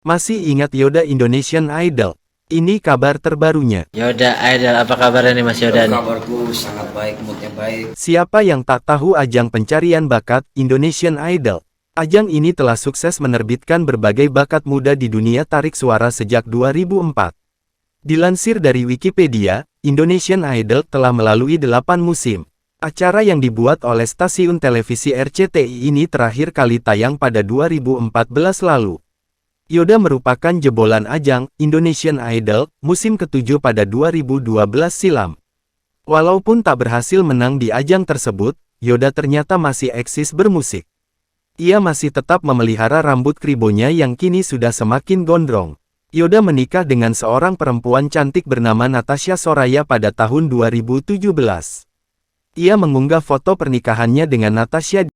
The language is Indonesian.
Masih ingat Yoda Indonesian Idol? Ini kabar terbarunya. Yoda Idol, apa kabarnya nih Mas Yoda nih? Kabarku sangat baik, moodnya baik. Siapa yang tak tahu ajang pencarian bakat Indonesian Idol? Ajang ini telah sukses menerbitkan berbagai bakat muda di dunia tarik suara sejak 2004. Dilansir dari Wikipedia, Indonesian Idol telah melalui 8 musim. Acara yang dibuat oleh stasiun televisi RCTI ini terakhir kali tayang pada 2014 lalu. Yoda merupakan jebolan ajang Indonesian Idol musim ke-7 pada 2012 silam. Walaupun tak berhasil menang di ajang tersebut, Yoda ternyata masih eksis bermusik. Ia masih tetap memelihara rambut kribonya yang kini sudah semakin gondrong. Yoda menikah dengan seorang perempuan cantik bernama Natasha Soraya pada tahun 2017. Ia mengunggah foto pernikahannya dengan Natasha